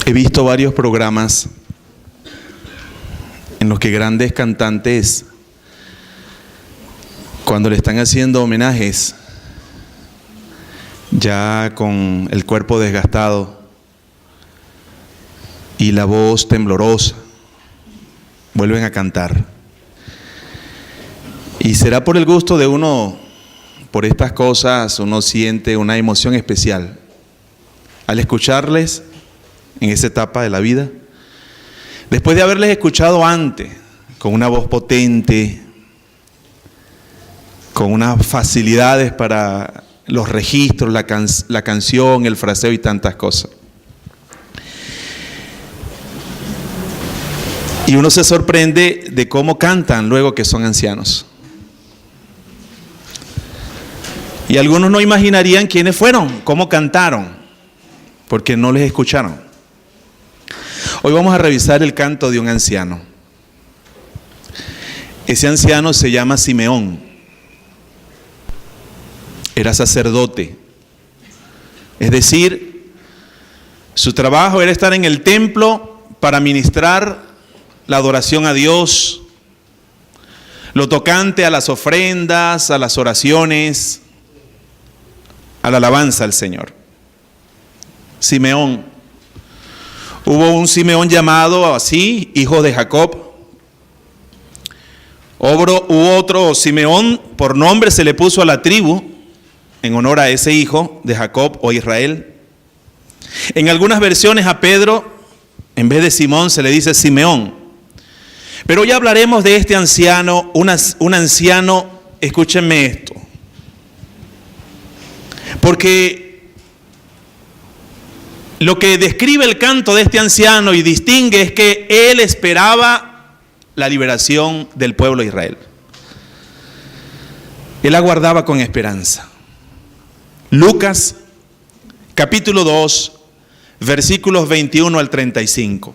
He visto varios programas en los que grandes cantantes, cuando le están haciendo homenajes, ya con el cuerpo desgastado y la voz temblorosa, vuelven a cantar. Y será por el gusto de uno, por estas cosas, uno siente una emoción especial al escucharles en esa etapa de la vida, después de haberles escuchado antes, con una voz potente, con unas facilidades para los registros, la canción, el fraseo y tantas cosas. Y uno se sorprende de cómo cantan luego que son ancianos. Y algunos no imaginarían quiénes fueron, cómo cantaron, porque no les escucharon. Hoy vamos a revisar el canto de un anciano. Ese anciano se llama Simeón. Era sacerdote. Es decir, su trabajo era estar en el templo para ministrar la adoración a Dios, lo tocante a las ofrendas, a las oraciones, a la alabanza al Señor. Simeón. Hubo un Simeón llamado así, hijo de Jacob. Hubo otro Simeón, por nombre se le puso a la tribu, en honor a ese hijo de Jacob o Israel. En algunas versiones a Pedro, en vez de Simón, se le dice Simeón. Pero hoy hablaremos de este anciano, un anciano, escúchenme esto. Porque lo que describe el canto de este anciano y distingue es que él esperaba la liberación del pueblo de Israel. Él aguardaba con esperanza. Lucas, capítulo 2, versículos 21 al 35.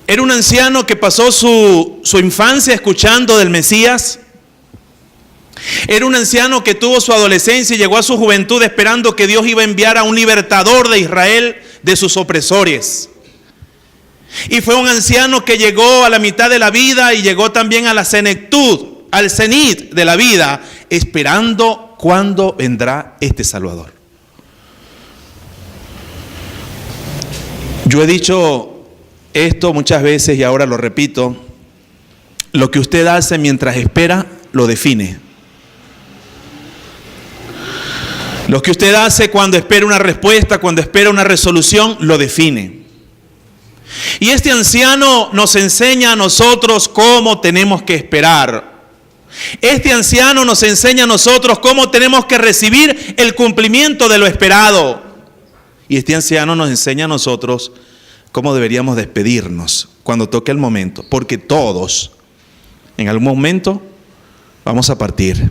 Era un anciano que pasó su infancia escuchando del Mesías. Era un anciano que tuvo su adolescencia y llegó a su juventud esperando que Dios iba a enviar a un libertador de Israel de sus opresores. Y fue un anciano que llegó a la mitad de la vida y llegó también a la senectud, al cenit de la vida, esperando cuándo vendrá este Salvador. Yo he dicho esto muchas veces y ahora lo repito: lo que usted hace mientras espera lo define. Lo que usted hace cuando espera una respuesta, cuando espera una resolución, lo define. Y este anciano nos enseña a nosotros cómo tenemos que esperar. Este anciano nos enseña a nosotros cómo tenemos que recibir el cumplimiento de lo esperado. Y este anciano nos enseña a nosotros cómo deberíamos despedirnos cuando toque el momento. Porque todos, en algún momento, vamos a partir.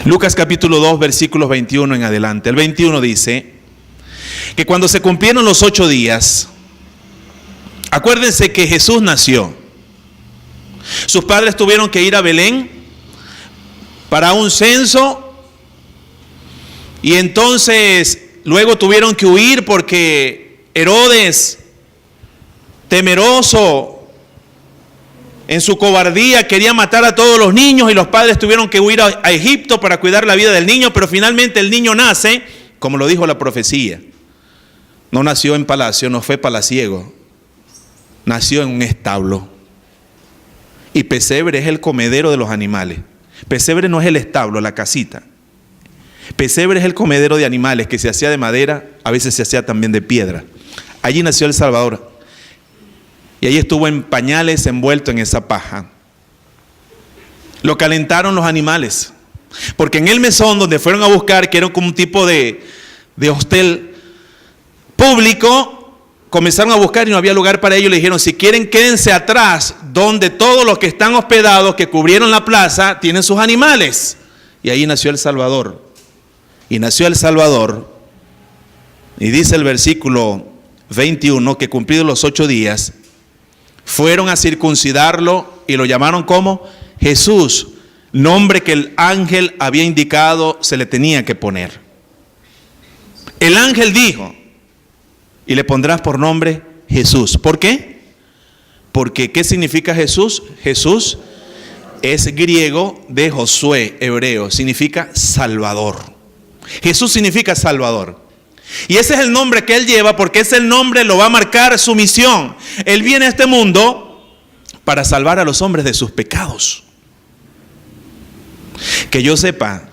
Lucas capítulo 2, versículos 21 en adelante. El 21 dice que cuando se cumplieron los 8 días, acuérdense que Jesús nació. Sus padres tuvieron que ir a Belén para un censo y entonces luego tuvieron que huir porque Herodes, temeroso, en su cobardía quería matar a todos los niños y los padres tuvieron que huir a Egipto para cuidar la vida del niño, pero finalmente el niño nace, como lo dijo la profecía. No nació en palacio, no fue palaciego, nació en un establo. Y pesebre es el comedero de los animales. Pesebre no es el establo, la casita. Pesebre es el comedero de animales que se hacía de madera, a veces se hacía también de piedra. Allí nació el Salvador. Y ahí estuvo en pañales envuelto en esa paja. Lo calentaron los animales. Porque en el mesón donde fueron a buscar, que era como un tipo de hostel público, comenzaron a buscar y no había lugar para ellos. Le dijeron: si quieren, quédense atrás, donde todos los que están hospedados, que cubrieron la plaza, tienen sus animales. Y ahí nació el Salvador. Y nació el Salvador. Y dice el versículo 21 que cumplidos los 8 días, fueron a circuncidarlo y lo llamaron como Jesús, nombre que el ángel había indicado se le tenía que poner. El ángel dijo: y le pondrás por nombre Jesús. ¿Por qué? Porque ¿qué significa Jesús? Jesús es griego de Josué, hebreo, significa Salvador. Jesús significa Salvador. Y ese es el nombre que Él lleva porque ese nombre lo va a marcar su misión. Él viene a este mundo para salvar a los hombres de sus pecados. Que yo sepa,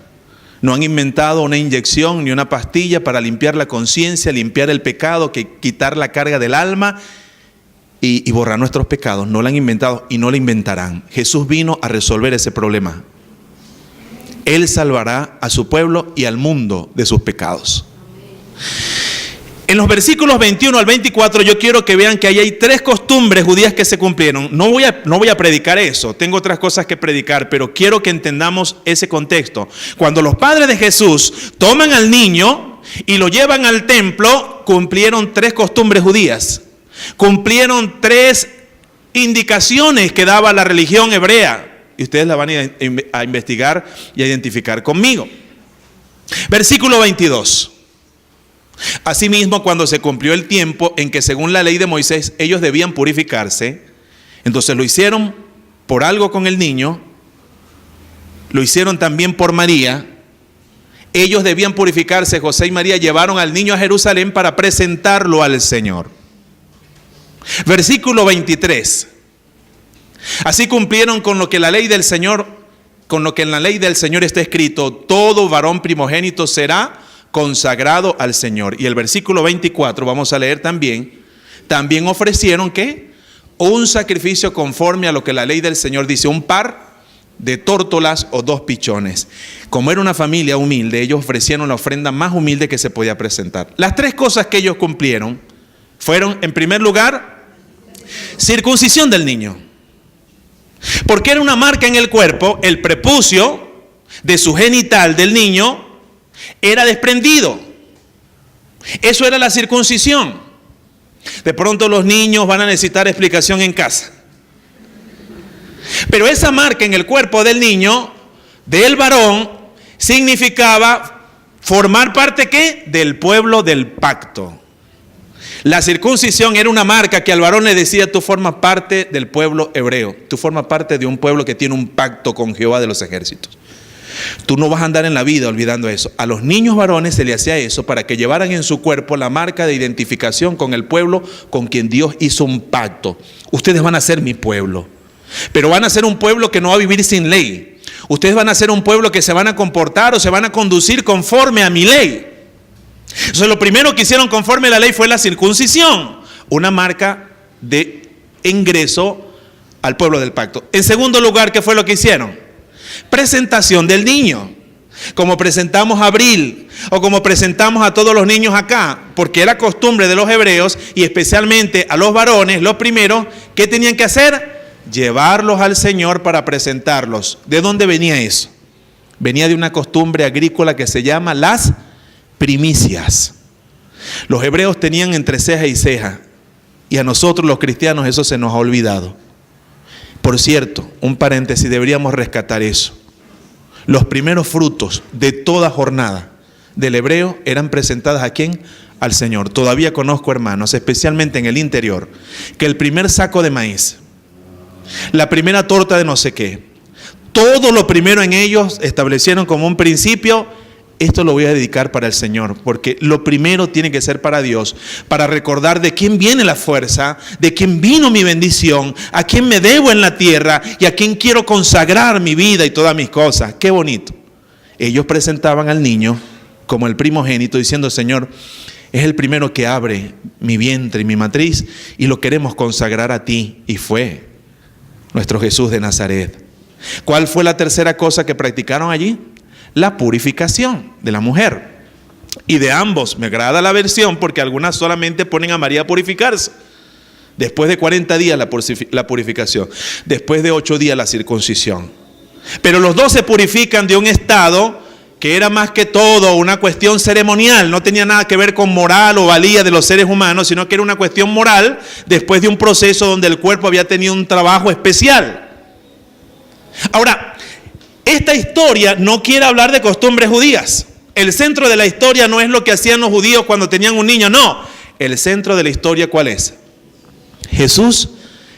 no han inventado una inyección ni una pastilla para limpiar la conciencia, limpiar el pecado, quitar la carga del alma y borrar nuestros pecados. No la han inventado y no la inventarán. Jesús vino a resolver ese problema. Él salvará a su pueblo y al mundo de sus pecados. En los versículos 21 al 24 yo quiero que vean que ahí hay 3 costumbres judías que se cumplieron. No voy a predicar eso, tengo otras cosas que predicar, pero quiero que entendamos ese contexto. Cuando los padres de Jesús toman al niño y lo llevan al templo, cumplieron 3 costumbres judías. Cumplieron 3 indicaciones que daba la religión hebrea. Y ustedes la van a investigar y a identificar conmigo. Versículo 22. Asimismo, cuando se cumplió el tiempo en que según la ley de Moisés ellos debían purificarse, entonces lo hicieron por algo con el niño, lo hicieron también por María. Ellos debían purificarse, José y María llevaron al niño a Jerusalén para presentarlo al Señor. Versículo 23. Así cumplieron con lo que la ley del Señor, con lo que en la ley del Señor está escrito: todo varón primogénito será consagrado al Señor. Y el versículo 24 vamos a leer también ofrecieron ¿qué? Un sacrificio conforme a lo que la ley del Señor dice, un par de tórtolas o 2 pichones. Como era una familia humilde, ellos ofrecieron la ofrenda más humilde que se podía presentar. Las 3 cosas que ellos cumplieron fueron, en primer lugar, circuncisión del niño. Porque era una marca en el cuerpo, el prepucio de su genital del niño era desprendido. Eso era la circuncisión. De pronto los niños van a necesitar explicación en casa. Pero esa marca en el cuerpo del niño, del varón, significaba formar parte ¿qué? Del pueblo del pacto. La circuncisión era una marca que al varón le decía: tú formas parte del pueblo hebreo, tú formas parte de un pueblo que tiene un pacto con Jehová de los ejércitos. Tú no vas a andar en la vida olvidando eso. A los niños varones se le hacía eso para que llevaran en su cuerpo la marca de identificación con el pueblo con quien Dios hizo un pacto. Ustedes van a ser mi pueblo, pero van a ser un pueblo que no va a vivir sin ley. Ustedes van a ser un pueblo que se van a comportar o se van a conducir conforme a mi ley. Entonces lo primero que hicieron conforme a la ley fue la circuncisión, una marca de ingreso al pueblo del pacto. En segundo lugar, ¿qué fue lo que hicieron? Presentación del niño, como presentamos a Abril o como presentamos a todos los niños acá, porque era costumbre de los hebreos y especialmente a los varones, los primeros, ¿qué tenían que hacer? Llevarlos al Señor para presentarlos. ¿De dónde venía eso? Venía de una costumbre agrícola que se llama las primicias. Los hebreos tenían entre ceja y ceja y a nosotros los cristianos eso se nos ha olvidado. Por cierto, un paréntesis, deberíamos rescatar eso. Los primeros frutos de toda jornada del hebreo eran presentadas ¿a quién? Al Señor. Todavía conozco hermanos, especialmente en el interior, que el primer saco de maíz, la primera torta de no sé qué, todo lo primero en ellos establecieron como un principio: esto lo voy a dedicar para el Señor, porque lo primero tiene que ser para Dios, para recordar de quién viene la fuerza, de quién vino mi bendición, a quién me debo en la tierra y a quién quiero consagrar mi vida y todas mis cosas. Qué bonito. Ellos presentaban al niño como el primogénito diciendo: Señor, es el primero que abre mi vientre y mi matriz y lo queremos consagrar a ti. Y fue nuestro Jesús de Nazaret. ¿Cuál fue la tercera cosa que practicaron allí? La purificación de la mujer. Y de ambos me agrada la versión porque algunas solamente ponen a María a purificarse. Después de 40 días la purificación. Después de 8 días la circuncisión. Pero los dos se purifican de un estado que era más que todo una cuestión ceremonial. No tenía nada que ver con moral o valía de los seres humanos, sino que era una cuestión moral después de un proceso donde el cuerpo había tenido un trabajo especial. Ahora, esta historia no quiere hablar de costumbres judías. El centro de la historia no es lo que hacían los judíos cuando tenían un niño, no. El centro de la historia, ¿cuál es? Jesús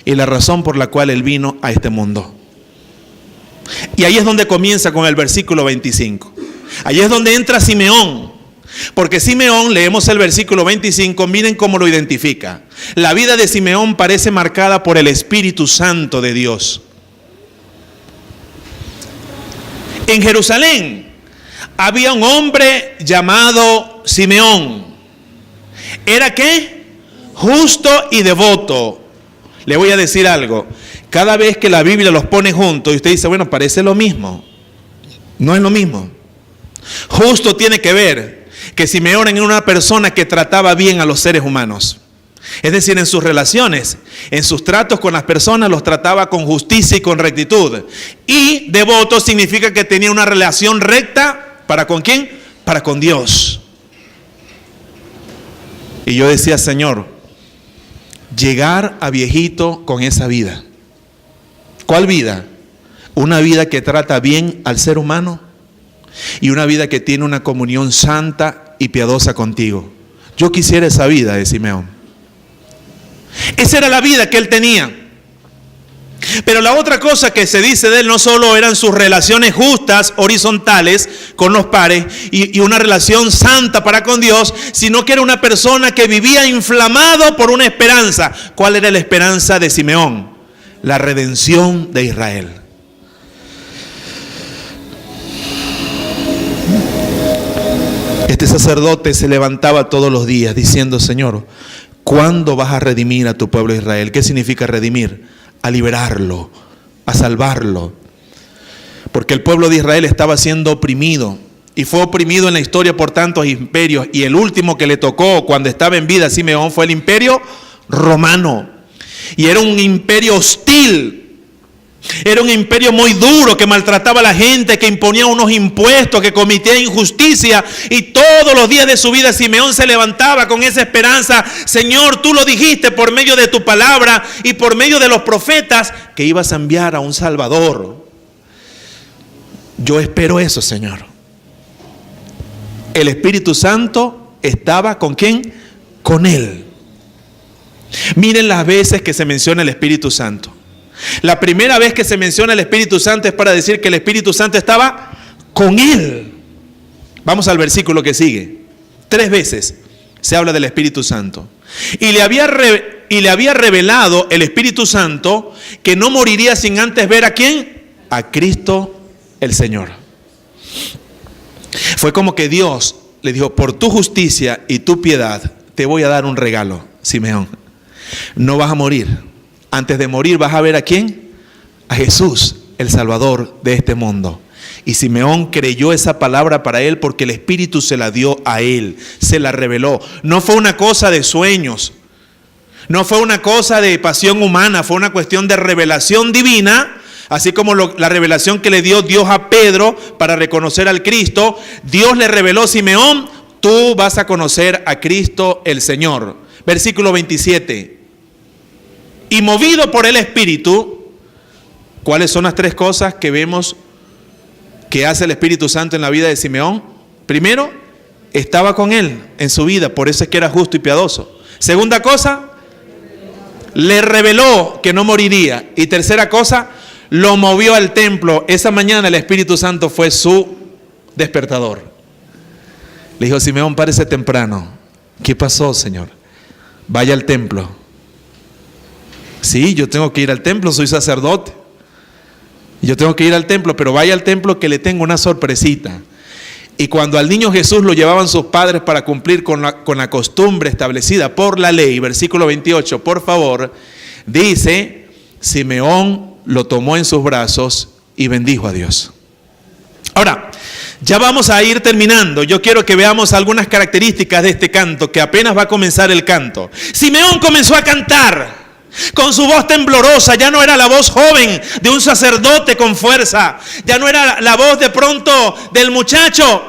y la razón por la cual Él vino a este mundo. Y ahí es donde comienza con el versículo 25. Ahí es donde entra Simeón. Porque Simeón, leemos el versículo 25, miren cómo lo identifica. La vida de Simeón parece marcada por el Espíritu Santo de Dios. En Jerusalén había un hombre llamado Simeón. ¿Era qué? Justo y devoto. Le voy a decir algo. Cada vez que la Biblia los pone juntos y usted dice, bueno, parece lo mismo. No es lo mismo. Justo tiene que ver que Simeón era una persona que trataba bien a los seres humanos. Es decir, en sus relaciones, en sus tratos con las personas, los trataba con justicia y con rectitud. Y devoto significa que tenía una relación recta, ¿para con quién? Para con Dios. Y yo decía, Señor, llegar a viejito con esa vida. ¿Cuál vida? Una vida que trata bien al ser humano y una vida que tiene una comunión santa y piadosa contigo. Yo quisiera esa vida de Simeón. Esa era la vida que él tenía. Pero la otra cosa que se dice de él no solo eran sus relaciones justas, horizontales, con los pares, y una relación santa para con Dios, sino que era una persona que vivía inflamado por una esperanza. ¿Cuál era la esperanza de Simeón? La redención de Israel. Este sacerdote se levantaba todos los días diciendo, Señor, ¿cuándo vas a redimir a tu pueblo Israel? ¿Qué significa redimir? A liberarlo, a salvarlo. Porque el pueblo de Israel estaba siendo oprimido y fue oprimido en la historia por tantos imperios. Y el último que le tocó cuando estaba en vida a Simeón fue el imperio romano. Y era un imperio hostil. Era un imperio muy duro que maltrataba a la gente, que imponía unos impuestos, que cometía injusticia. Y todos los días de su vida Simeón se levantaba con esa esperanza. Señor, tú lo dijiste por medio de tu palabra y por medio de los profetas que ibas a enviar a un Salvador. Yo espero eso, Señor. El Espíritu Santo estaba ¿con quién? Con él. Miren las veces que se menciona el Espíritu Santo. La primera vez que se menciona el Espíritu Santo es para decir que el Espíritu Santo estaba con él. Vamos al versículo que sigue. 3 veces se habla del Espíritu Santo. Y le había revelado el Espíritu Santo que no moriría sin antes ver ¿a quién? A Cristo el Señor. Fue como que Dios le dijo, por tu justicia y tu piedad te voy a dar un regalo, Simeón. No vas a morir. Antes de morir vas a ver ¿a quién? A Jesús, el Salvador de este mundo. Y Simeón creyó esa palabra para él porque el Espíritu se la dio a él, se la reveló. No fue una cosa de sueños, no fue una cosa de pasión humana, fue una cuestión de revelación divina. Así como la revelación que le dio Dios a Pedro para reconocer al Cristo, Dios le reveló a Simeón, tú vas a conocer a Cristo el Señor. Versículo 27. Y movido por el Espíritu, ¿cuáles son las 3 cosas que vemos que hace el Espíritu Santo en la vida de Simeón? Primero, estaba con él en su vida, por eso es que era justo y piadoso. Segunda cosa, le reveló que no moriría. Y tercera cosa, lo movió al templo. Esa mañana el Espíritu Santo fue su despertador. Le dijo, Simeón, párese temprano. ¿Qué pasó, Señor? Vaya al templo. Sí, yo tengo que ir al templo, soy sacerdote. Yo tengo que ir al templo, pero vaya al templo que le tengo una sorpresita. Y cuando al niño Jesús lo llevaban sus padres para cumplir con la costumbre establecida por la ley, versículo 28, por favor, dice, Simeón lo tomó en sus brazos y bendijo a Dios. Ahora, ya vamos a ir terminando. Yo quiero que veamos algunas características de este canto, que apenas va a comenzar el canto. Simeón comenzó a cantar con su voz temblorosa. Ya no era la voz joven de un sacerdote con fuerza, ya no era la voz de pronto del muchacho,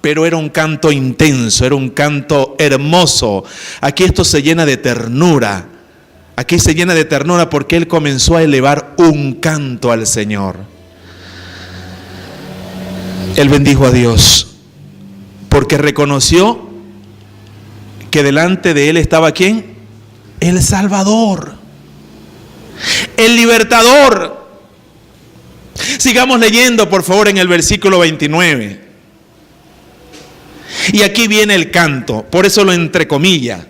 pero era un canto intenso, era un canto hermoso. Aquí esto se llena de ternura. Aquí se llena de ternura porque él comenzó a elevar un canto al Señor. Él bendijo a Dios porque reconoció que delante de él estaba ¿quién? El Salvador, el libertador. Sigamos leyendo, por favor, en el versículo 29. Y aquí viene el canto, por eso lo entrecomilla.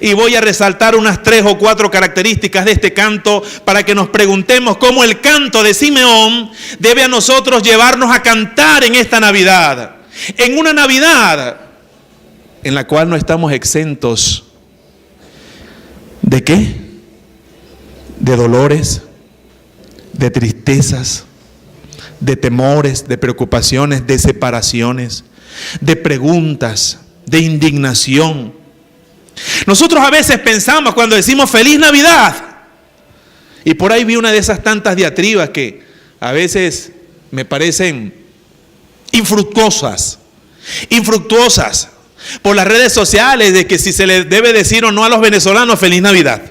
Y voy a resaltar unas 3 o 4 características de este canto para que nos preguntemos cómo el canto de Simeón debe a nosotros llevarnos a cantar en esta Navidad. En una Navidad en la cual no estamos exentos ¿de qué? De dolores, de tristezas, de temores, de preocupaciones, de separaciones, de preguntas, de indignación. Nosotros a veces pensamos cuando decimos feliz Navidad, y por ahí vi una de esas tantas diatribas que a veces me parecen infructuosas por las redes sociales, de que si se les debe decir o no a los venezolanos feliz Navidad.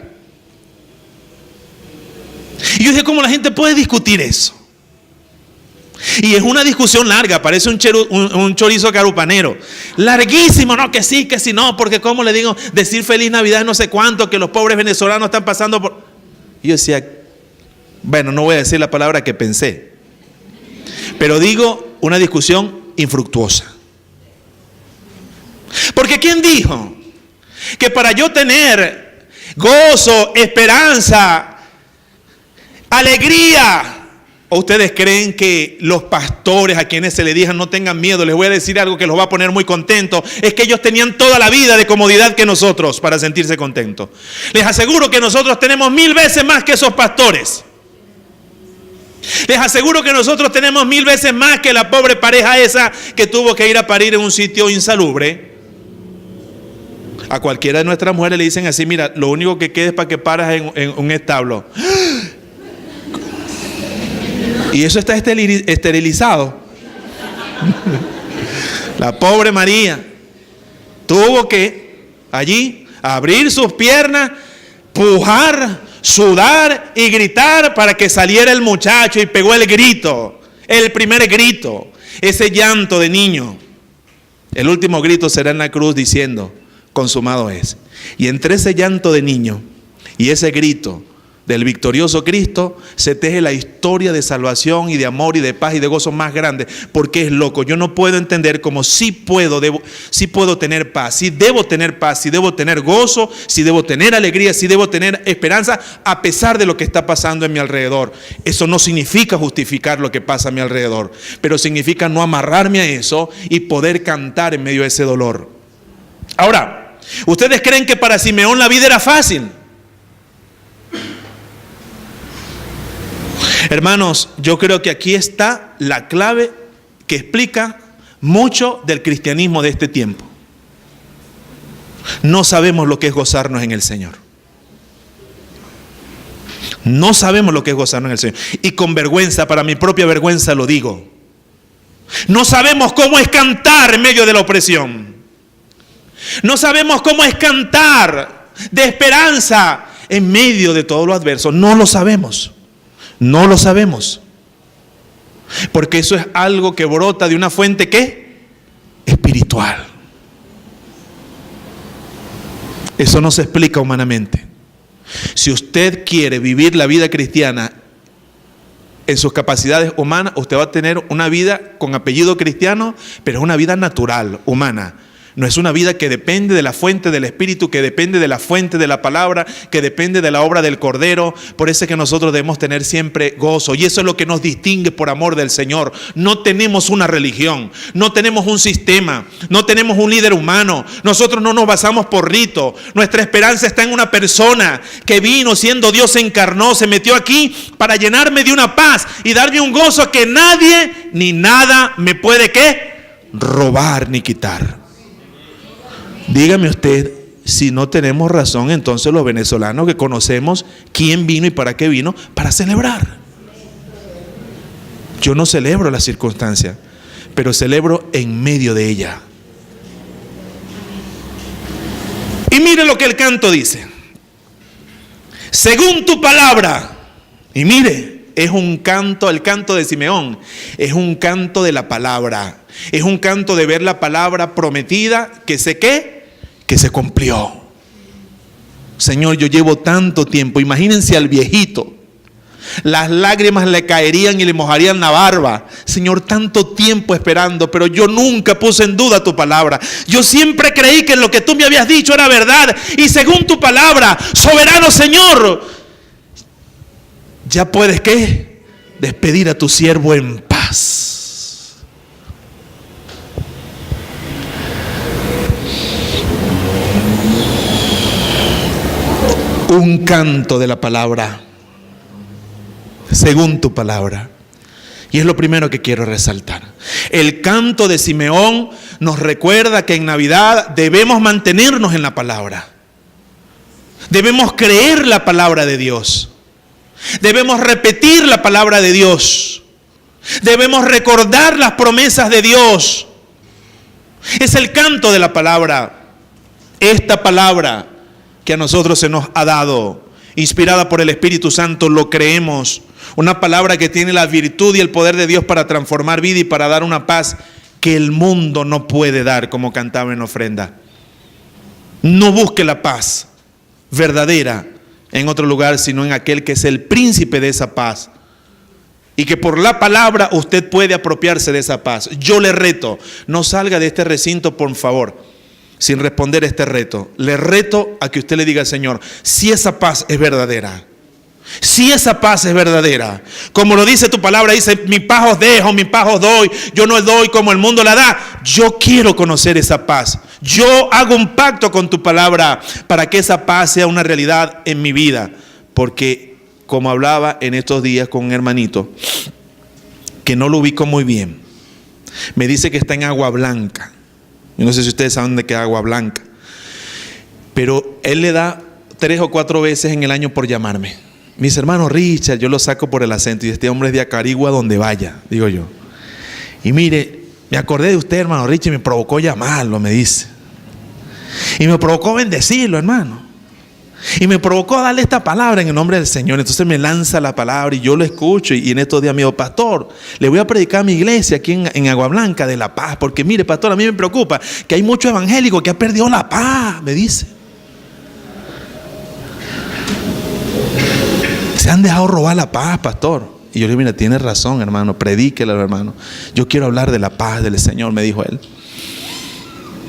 Y yo dije, ¿cómo la gente puede discutir eso? Y es una discusión larga, parece un chorizo carupanero. Larguísimo, no, que sí, que sí, no, porque ¿cómo le digo decir feliz Navidad no sé cuánto, que los pobres venezolanos están pasando por...? Y yo decía, bueno, no voy a decir la palabra que pensé, pero digo una discusión infructuosa. Porque ¿quién dijo que para yo tener gozo, esperanza, alegría? ¿O ustedes creen que los pastores a quienes se les digan no tengan miedo, les voy a decir algo que los va a poner muy contentos? Es que ellos tenían toda la vida de comodidad que nosotros para sentirse contentos. Les aseguro que nosotros tenemos 1000 veces más que esos pastores. Les aseguro que nosotros tenemos 1000 veces más que la pobre pareja esa que tuvo que ir a parir en un sitio insalubre. A cualquiera de nuestras mujeres le dicen así, mira, lo único que queda es para que paras en un establo. Y eso está esterilizado. La pobre María tuvo que allí abrir sus piernas, pujar, sudar y gritar para que saliera el muchacho, y pegó el grito, el primer grito, ese llanto de niño. El último grito será en la cruz diciendo, consumado es. Y entre ese llanto de niño y ese grito del victorioso Cristo se teje la historia de salvación y de amor y de paz y de gozo más grande, porque es loco. Yo no puedo entender cómo sí puedo tener paz, sí debo tener paz, sí debo tener gozo, sí debo tener alegría, sí debo tener esperanza a pesar de lo que está pasando en mi alrededor. Eso no significa justificar lo que pasa a mi alrededor, pero significa no amarrarme a eso y poder cantar en medio de ese dolor. Ahora, ¿ustedes creen que para Simeón la vida era fácil? Hermanos, yo creo que aquí está la clave que explica mucho del cristianismo de este tiempo. No sabemos lo que es gozarnos en el Señor. No sabemos lo que es gozarnos en el Señor. Y con vergüenza, para mi propia vergüenza lo digo. No sabemos cómo es cantar en medio de la opresión. No sabemos cómo es cantar de esperanza en medio de todo lo adverso. No lo sabemos. No lo sabemos. Porque eso es algo que brota de una fuente ¿qué? Espiritual. Eso no se explica humanamente. Si usted quiere vivir la vida cristiana en sus capacidades humanas, usted va a tener una vida con apellido cristiano, pero es una vida natural, humana. No es una vida que depende de la fuente del Espíritu, que depende de la fuente de la palabra, que depende de la obra del Cordero. Por eso es que nosotros debemos tener siempre gozo. Y eso es lo que nos distingue por amor del Señor. No tenemos una religión, no tenemos un sistema, no tenemos un líder humano. Nosotros no nos basamos por rito. Nuestra esperanza está en una persona que vino siendo Dios, se encarnó, se metió aquí para llenarme de una paz y darme un gozo que nadie ni nada me puede ¿qué? Robar ni quitar. Dígame usted, si no tenemos razón, entonces los venezolanos que conocemos quién vino y para qué vino, para celebrar. Yo no celebro la circunstancia, pero celebro en medio de ella. Y mire lo que el canto dice. Según tu palabra. Y mire, es un canto, el canto de Simeón, es un canto de la palabra. Es un canto de ver la palabra prometida que sé qué, que se cumplió. Señor, yo llevo tanto tiempo. Imagínense al viejito. Las lágrimas le caerían y le mojarían la barba. Señor, tanto tiempo esperando, pero yo nunca puse en duda tu palabra. Yo siempre creí que lo que tú me habías dicho era verdad. Y según tu palabra, soberano Señor, ya puedes, ¿qué? Despedir a tu siervo en paz. Un canto de la palabra, según tu palabra. Y es lo primero que quiero resaltar. El canto de Simeón nos recuerda que en Navidad debemos mantenernos en la palabra. Debemos creer la palabra de Dios. Debemos repetir la palabra de Dios. Debemos recordar las promesas de Dios. Es el canto de la palabra. Esta palabra que a nosotros se nos ha dado, inspirada por el Espíritu Santo, lo creemos. Una palabra que tiene la virtud y el poder de Dios para transformar vida y para dar una paz que el mundo no puede dar, como cantaba en ofrenda. No busque la paz verdadera en otro lugar, sino en aquel que es el príncipe de esa paz. Y que por la palabra usted puede apropiarse de esa paz. Yo le reto, no salga de este recinto, por favor, sin responder este reto. Le reto a que usted le diga al Señor, si esa paz es verdadera, si esa paz es verdadera, como lo dice tu palabra, dice, mi paz os dejo, mi paz os doy, yo no doy como el mundo la da. Yo quiero conocer esa paz. Yo hago un pacto con tu palabra para que esa paz sea una realidad en mi vida. Porque como hablaba en estos días con un hermanito que no lo ubico muy bien, me dice que está en Agua Blanca. Yo no sé si ustedes saben de qué es Agua Blanca, pero él le da 3 o 4 veces en el año por llamarme. Mis hermanos, Richard, yo lo saco por el acento, y este hombre es de Acarigua donde vaya, digo yo. Y mire, me acordé de usted, hermano Richard, y me provocó llamarlo, me dice. Y me provocó bendecirlo, hermano. Y me provocó darle esta palabra en el nombre del Señor. Entonces me lanza la palabra y yo lo escucho. Y en estos días me dijo, pastor, le voy a predicar a mi iglesia aquí en Agua Blanca de la paz. Porque mire, pastor, a mí me preocupa que hay muchos evangélicos que han perdido la paz, me dice. Se han dejado robar la paz, pastor. Y yo le digo, mira, tiene razón, hermano, predíquelo, hermano. Yo quiero hablar de la paz del Señor, me dijo él.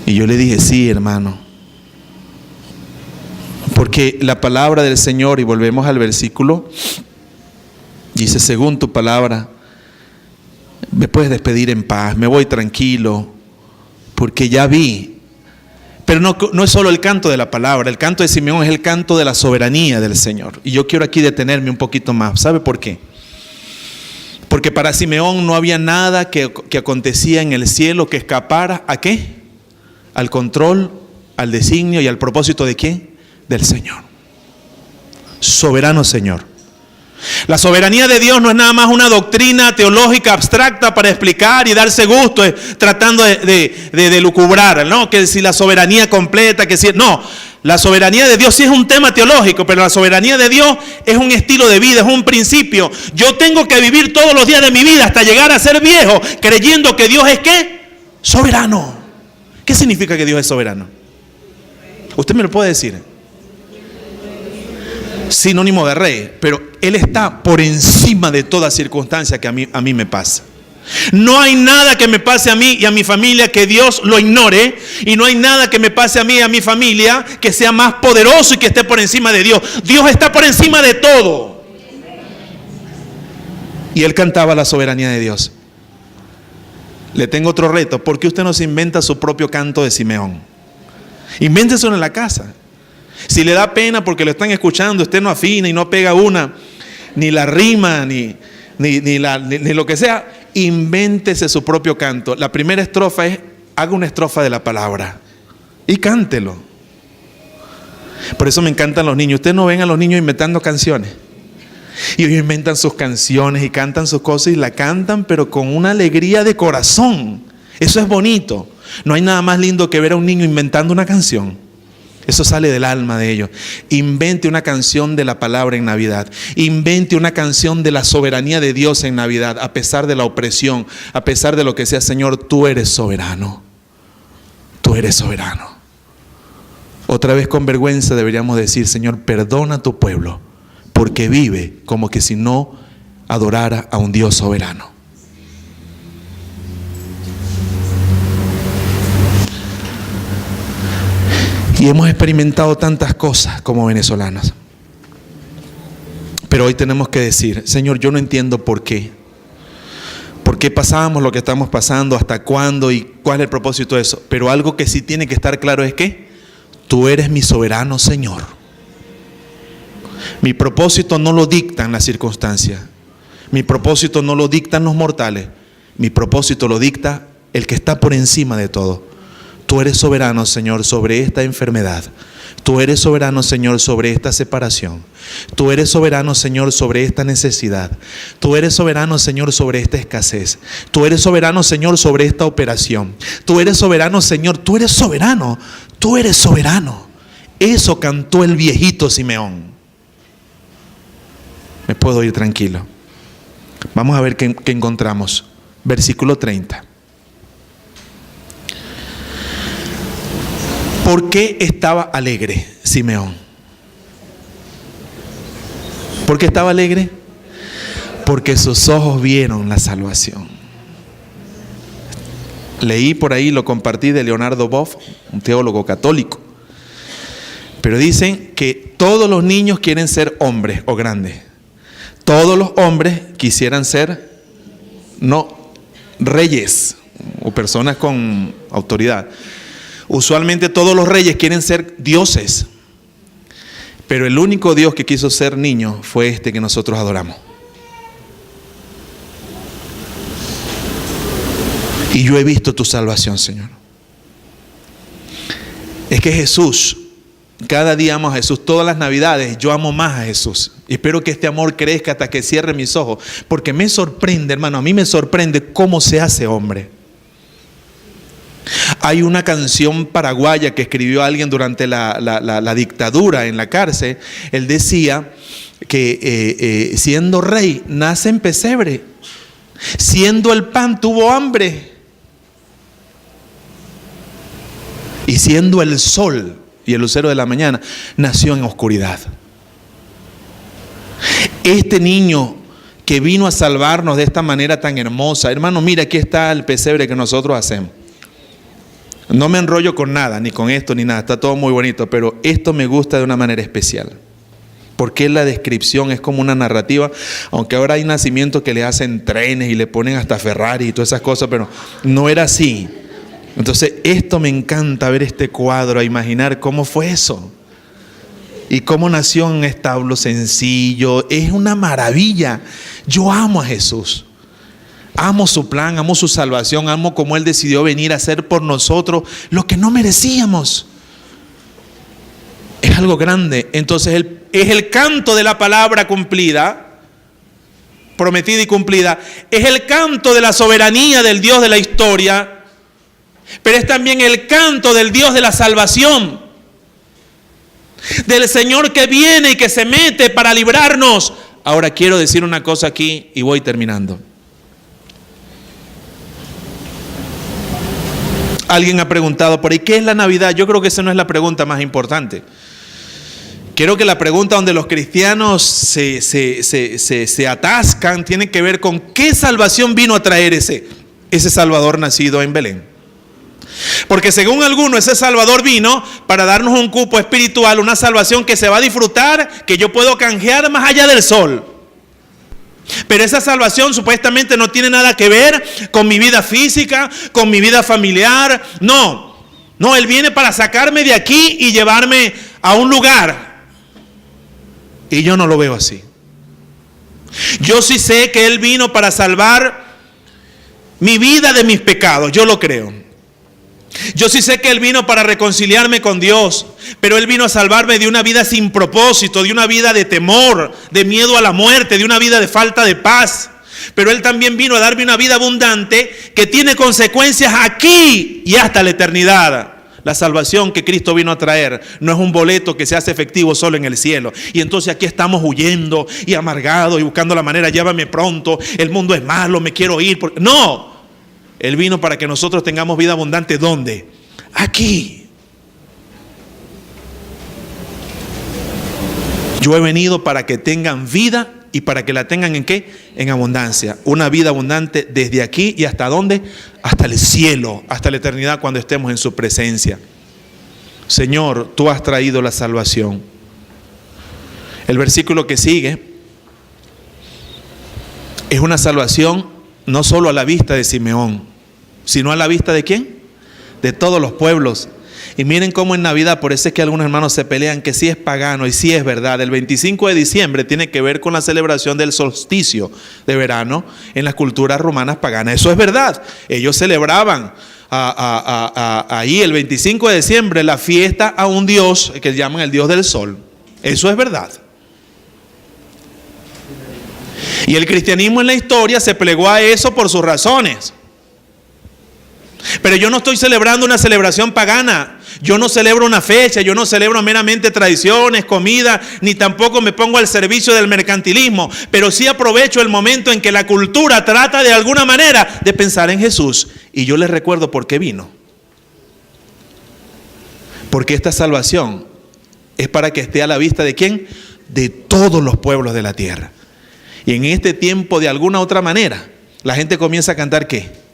Y yo le dije, sí, hermano. Porque la palabra del Señor, y volvemos al versículo, dice, según tu palabra, me puedes despedir en paz, me voy tranquilo, porque ya vi. Pero no es solo el canto de la palabra, el canto de Simeón es el canto de la soberanía del Señor. Y yo quiero aquí detenerme un poquito más. ¿Sabe por qué? Porque para Simeón no había nada que acontecía en el cielo que escapara ¿a qué? Al control, al designio y al propósito ¿de quién? Del Señor. Soberano Señor. La soberanía de Dios no es nada más una doctrina teológica abstracta para explicar y darse gusto tratando de lucubrar, ¿no? Que si la soberanía completa, que si no, la soberanía de Dios sí es un tema teológico, pero la soberanía de Dios es un estilo de vida, es un principio. Yo tengo que vivir todos los días de mi vida hasta llegar a ser viejo, creyendo que Dios es ¿qué? Soberano. ¿Qué significa que Dios es soberano? Usted me lo puede decir. Sinónimo de rey, pero Él está por encima de toda circunstancia que a mí me pasa. No hay nada que me pase a mí y a mi familia que Dios lo ignore, y no hay nada que me pase a mí y a mi familia que sea más poderoso y que esté por encima de Dios. Dios está por encima de todo. Y él cantaba la soberanía de Dios. Le tengo otro reto. ¿Por qué usted no se inventa su propio canto de Simeón? Invénteselo en la casa. Si le da pena porque lo están escuchando, usted no afina y no pega una, ni la rima, ni lo que sea, invéntese su propio canto. La primera estrofa es, haga una estrofa de la palabra y cántelo. Por eso me encantan los niños. Ustedes no ven a los niños inventando canciones. Y ellos inventan sus canciones y cantan sus cosas y la cantan, pero con una alegría de corazón. Eso es bonito. No hay nada más lindo que ver a un niño inventando una canción. Eso sale del alma de ellos. Invente una canción de la palabra en Navidad. Invente una canción de la soberanía de Dios en Navidad. A pesar de la opresión, a pesar de lo que sea, Señor, tú eres soberano. Tú eres soberano. Otra vez con vergüenza deberíamos decir: Señor, perdona a tu pueblo, porque vive como que si no adorara a un Dios soberano. Y hemos experimentado tantas cosas como venezolanos. Pero hoy tenemos que decir: Señor, yo no entiendo por qué. ¿Por qué pasamos lo que estamos pasando? ¿Hasta cuándo? ¿Y cuál es el propósito de eso? Pero algo que sí tiene que estar claro es que tú eres mi soberano Señor. Mi propósito no lo dictan las circunstancias. Mi propósito no lo dictan los mortales. Mi propósito lo dicta el que está por encima de todo. Tú eres soberano, Señor, sobre esta enfermedad. Tú eres soberano, Señor, sobre esta separación. Tú eres soberano, Señor, sobre esta necesidad. Tú eres soberano, Señor, sobre esta escasez. Tú eres soberano, Señor, sobre esta operación. Tú eres soberano, Señor. Tú eres soberano. Tú eres soberano. Eso cantó el viejito Simeón. Me puedo ir tranquilo. Vamos a ver qué encontramos. Versículo 30. ¿Por qué estaba alegre Simeón? ¿Por qué estaba alegre? Porque sus ojos vieron la salvación. Leí por ahí, lo compartí, de Leonardo Boff, un teólogo católico. Pero dicen que todos los niños quieren ser hombres o grandes. Todos los hombres quisieran ser, no, reyes o personas con autoridad. Usualmente todos los reyes quieren ser dioses, pero el único Dios que quiso ser niño fue este que nosotros adoramos. Y yo he visto tu salvación, Señor. Es que Jesús, cada día amo a Jesús. Todas las navidades yo amo más a Jesús. Y espero que este amor crezca hasta que cierre mis ojos, porque me sorprende, hermano, a mí me sorprende cómo se hace hombre. Hay una canción paraguaya que escribió alguien durante la dictadura en la cárcel. Él decía que siendo rey nace en pesebre, siendo el pan tuvo hambre, y siendo el sol y el lucero de la mañana nació en oscuridad. Este niño que vino a salvarnos de esta manera tan hermosa, hermano, mira, aquí está el pesebre que nosotros hacemos. No me enrollo con nada, ni con esto, ni nada. Está todo muy bonito, pero esto me gusta de una manera especial. Porque la descripción es como una narrativa. Aunque ahora hay nacimientos que le hacen trenes y le ponen hasta Ferrari y todas esas cosas, pero no era así. Entonces, esto me encanta, ver este cuadro, a imaginar cómo fue eso. Y cómo nació en un establo sencillo. Es una maravilla. Yo amo a Jesús. Amo su plan, amo su salvación, amo cómo Él decidió venir a hacer por nosotros lo que no merecíamos. Es algo grande. Entonces es el canto de la palabra cumplida, prometida y cumplida. Es el canto de la soberanía del Dios de la historia, pero es también el canto del Dios de la salvación, del Señor que viene y que se mete para librarnos. Ahora quiero decir una cosa aquí y voy terminando. Alguien ha preguntado por ahí, ¿qué es la Navidad? Yo creo que esa no es la pregunta más importante. Creo que la pregunta donde los cristianos se atascan tiene que ver con qué salvación vino a traer ese Salvador nacido en Belén. Porque según algunos, ese Salvador vino para darnos un cupo espiritual, una salvación que se va a disfrutar, que yo puedo canjear más allá del sol. Pero esa salvación supuestamente no tiene nada que ver con mi vida física, con mi vida familiar. No, Él viene para sacarme de aquí y llevarme a un lugar. Y yo no lo veo así. Yo sí sé que Él vino para salvar mi vida de mis pecados. Yo lo creo. Yo sí sé que Él vino para reconciliarme con Dios, pero Él vino a salvarme de una vida sin propósito, de una vida de temor, de miedo a la muerte, de una vida de falta de paz. Pero Él también vino a darme una vida abundante que tiene consecuencias aquí y hasta la eternidad. La salvación que Cristo vino a traer no es un boleto que se hace efectivo solo en el cielo. Y entonces aquí estamos huyendo y amargados y buscando la manera, llévame pronto, el mundo es malo, me quiero ir. No. Él vino para que nosotros tengamos vida abundante. ¿Dónde? Aquí. Yo he venido para que tengan vida y para que la tengan ¿en qué? En abundancia. Una vida abundante desde aquí y hasta ¿dónde? Hasta el cielo, hasta la eternidad cuando estemos en su presencia. Señor, tú has traído la salvación. El versículo que sigue es una salvación no solo a la vista de Simeón, sino a la vista ¿de quién? De todos los pueblos. Y miren cómo en Navidad, por eso es que algunos hermanos se pelean que sí es pagano y sí es verdad. El 25 de diciembre tiene que ver con la celebración del solsticio de verano en las culturas romanas paganas. Eso es verdad. Ellos celebraban ahí el 25 de diciembre la fiesta a un dios que llaman el dios del sol. Eso es verdad. Y el cristianismo en la historia se plegó a eso por sus razones. Pero yo no estoy celebrando una celebración pagana. Yo no celebro una fecha, yo no celebro meramente tradiciones, comida, ni tampoco me pongo al servicio del mercantilismo. Pero sí aprovecho el momento en que la cultura trata de alguna manera de pensar en Jesús. Y yo les recuerdo por qué vino. Porque esta salvación es para que esté a la vista ¿de quién? De todos los pueblos de la tierra. Y en este tiempo, de alguna otra manera, la gente comienza a cantar ¿qué?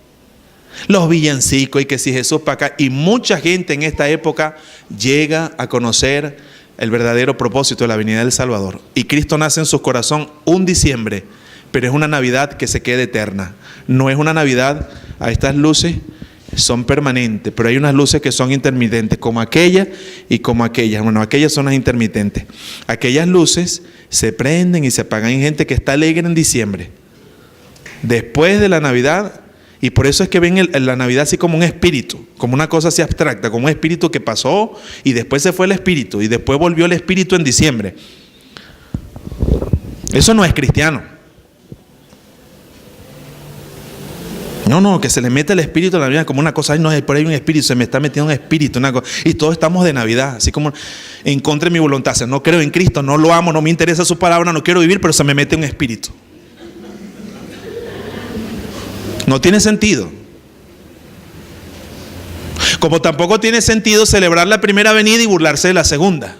Los villancicos y que si Jesús para acá. Y mucha gente en esta época llega a conocer el verdadero propósito de la venida del Salvador. Y Cristo nace en su corazón un diciembre, pero es una Navidad que se queda eterna. No es una Navidad, a estas luces son permanentes, pero hay unas luces que son intermitentes, como aquella y como aquellas. Bueno, aquellas son las intermitentes. Aquellas luces se prenden y se apagan. Hay gente que está alegre en diciembre, después de la Navidad. Y por eso es que ven la Navidad así como un espíritu, como una cosa así abstracta, como un espíritu que pasó y después se fue el espíritu y después volvió el espíritu en diciembre. Eso no es cristiano. No, que se le mete el espíritu a la Navidad como una cosa, ay, no, por ahí hay un espíritu, se me está metiendo un espíritu, una cosa, y todos estamos de Navidad, así como en contra de mi voluntad. O sea, no creo en Cristo, no lo amo, no me interesa su palabra, no quiero vivir, pero se me mete un espíritu. No tiene sentido. Como tampoco tiene sentido celebrar la primera venida y burlarse de la segunda.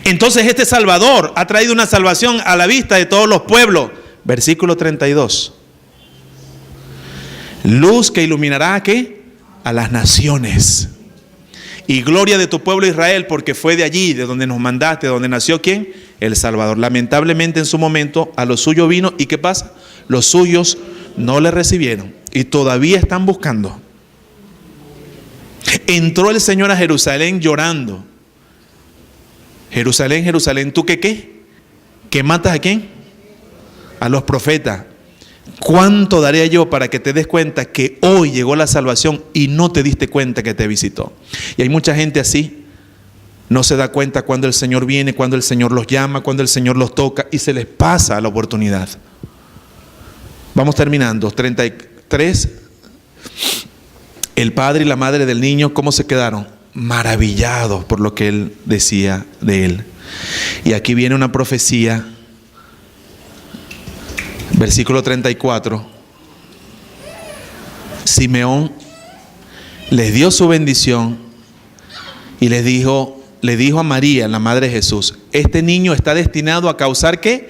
Entonces este Salvador ha traído una salvación a la vista de todos los pueblos. Versículo 32. Luz que iluminará ¿a qué? A las naciones. Y gloria de tu pueblo Israel, porque fue de allí, de donde nos mandaste, de donde nació ¿quién? El Salvador. Lamentablemente en su momento a lo suyo vino, ¿y qué pasa? Los suyos no le recibieron y todavía están buscando. Entró el Señor a Jerusalén llorando. Jerusalén, Jerusalén, ¿tú qué? ¿Que matas a quién? A los profetas. ¿Cuánto daré yo para que te des cuenta que hoy llegó la salvación y no te diste cuenta que te visitó? Y hay mucha gente así. No se da cuenta cuando el Señor viene, cuando el Señor los llama, cuando el Señor los toca y se les pasa la oportunidad. Vamos terminando. 33. El padre y la madre del niño, ¿cómo se quedaron? Maravillados por lo que él decía de él. Y aquí viene una profecía. Versículo 34. Simeón les dio su bendición y le dijo a María, la madre de Jesús, este niño está destinado a causar ¿qué?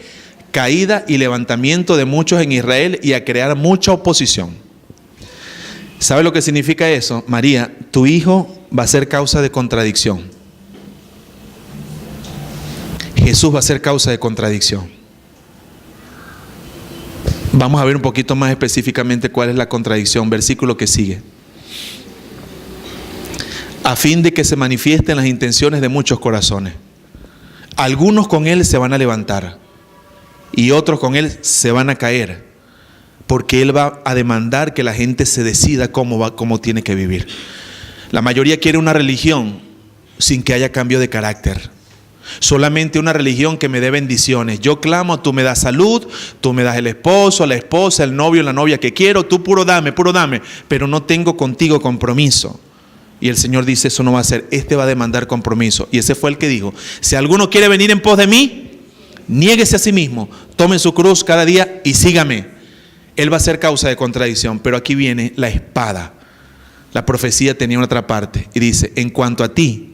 Caída y levantamiento de muchos en Israel y a crear mucha oposición. ¿Sabe lo que significa eso? María, tu hijo va a ser causa de contradicción. Jesús va a ser causa de contradicción. Vamos a ver un poquito más específicamente cuál es la contradicción. Versículo que sigue. A fin de que se manifiesten las intenciones de muchos corazones. Algunos con él se van a levantar y otros con él se van a caer, porque él va a demandar que la gente se decida cómo tiene que vivir. La mayoría quiere una religión sin que haya cambio de carácter. Solamente una religión que me dé bendiciones. Yo clamo, tú me das salud, tú me das el esposo, la esposa, el novio, la novia que quiero, tú puro dame, pero no tengo contigo compromiso. Y el Señor dice, eso no va a ser, este va a demandar compromiso. Y ese fue el que dijo, si alguno quiere venir en pos de mí, niéguese a sí mismo, tome su cruz cada día y sígame. Él va a ser causa de contradicción, pero aquí viene la espada. La profecía tenía otra parte y dice, en cuanto a ti,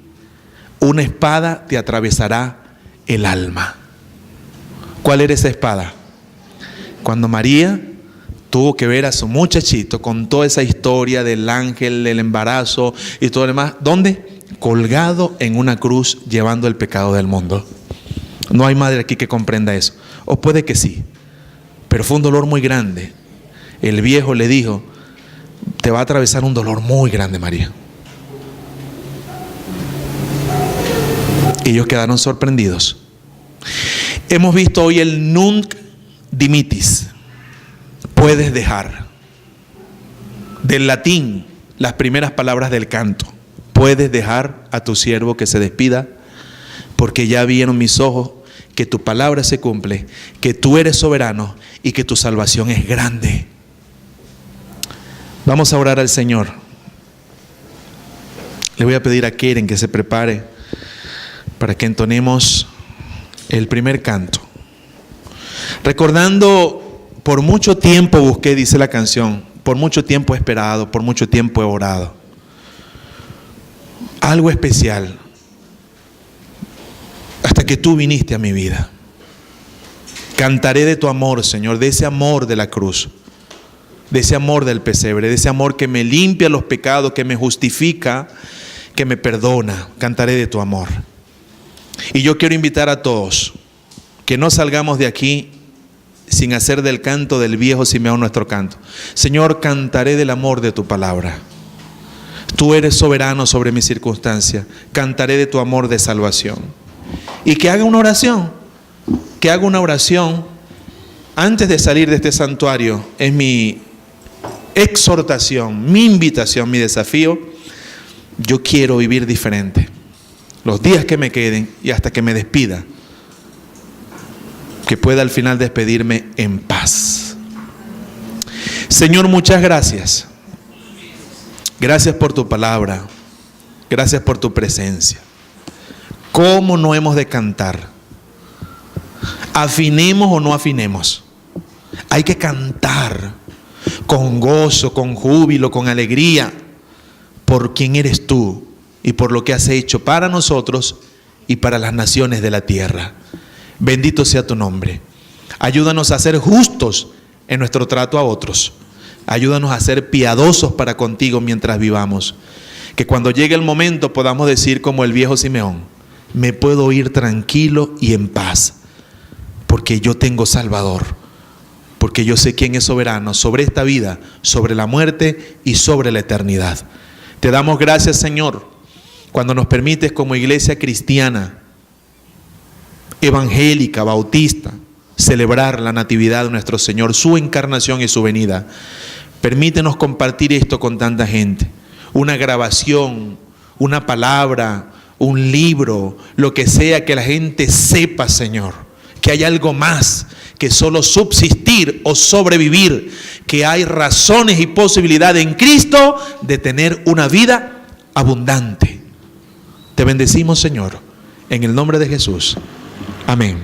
una espada te atravesará el alma. ¿Cuál era esa espada? Cuando María tuvo que ver a su muchachito con toda esa historia del ángel, del embarazo y todo lo demás. ¿Dónde? Colgado en una cruz, llevando el pecado del mundo. No hay madre aquí que comprenda eso. O puede que sí, pero fue un dolor muy grande. El viejo le dijo: te va a atravesar un dolor muy grande, María. Y ellos quedaron sorprendidos. Hemos visto hoy el nunc dimittis. Puedes dejar. Del latín, las primeras palabras del canto. Puedes dejar a tu siervo que se despida, porque ya vieron mis ojos que tu palabra se cumple, que tú eres soberano y que tu salvación es grande. Vamos a orar al Señor. Le voy a pedir a Keren que se prepare para que entonemos el primer canto. Recordando, por mucho tiempo busqué, dice la canción, por mucho tiempo he esperado, por mucho tiempo he orado. Algo especial, hasta que tú viniste a mi vida. Cantaré de tu amor, Señor, de ese amor de la cruz, de ese amor del pesebre, de ese amor que me limpia los pecados, que me justifica, que me perdona. Cantaré de tu amor. Y yo quiero invitar a todos que no salgamos de aquí sin hacer del canto del viejo Simeón nuestro canto. Señor, cantaré del amor de tu palabra. Tú eres soberano sobre mi circunstancia. Cantaré de tu amor de salvación. Y que haga una oración. Que haga una oración antes de salir de este santuario. Es mi exhortación, mi invitación, mi desafío. Yo quiero vivir diferente. Los días que me queden y hasta que me despida, que pueda al final despedirme en paz. Señor, muchas gracias. Gracias por tu palabra. Gracias por tu presencia. ¿Cómo no hemos de cantar? Afinemos o no afinemos. Hay que cantar con gozo, con júbilo, con alegría, por quién eres tú y por lo que has hecho para nosotros y para las naciones de la tierra. Bendito sea tu nombre. Ayúdanos a ser justos en nuestro trato a otros. Ayúdanos a ser piadosos para contigo mientras vivamos. Que cuando llegue el momento podamos decir como el viejo Simeón: me puedo ir tranquilo y en paz, porque yo tengo Salvador, porque yo sé quién es soberano sobre esta vida, sobre la muerte y sobre la eternidad. Te damos gracias, Señor, cuando nos permites como iglesia cristiana, evangélica, bautista, celebrar la natividad de nuestro Señor, su encarnación y su venida. Permítenos compartir esto con tanta gente. Una grabación, una palabra, un libro, lo que sea, que la gente sepa, Señor, que hay algo más que solo subsistir o sobrevivir, que hay razones y posibilidades en Cristo de tener una vida abundante. Te bendecimos, Señor, en el nombre de Jesús. Amén.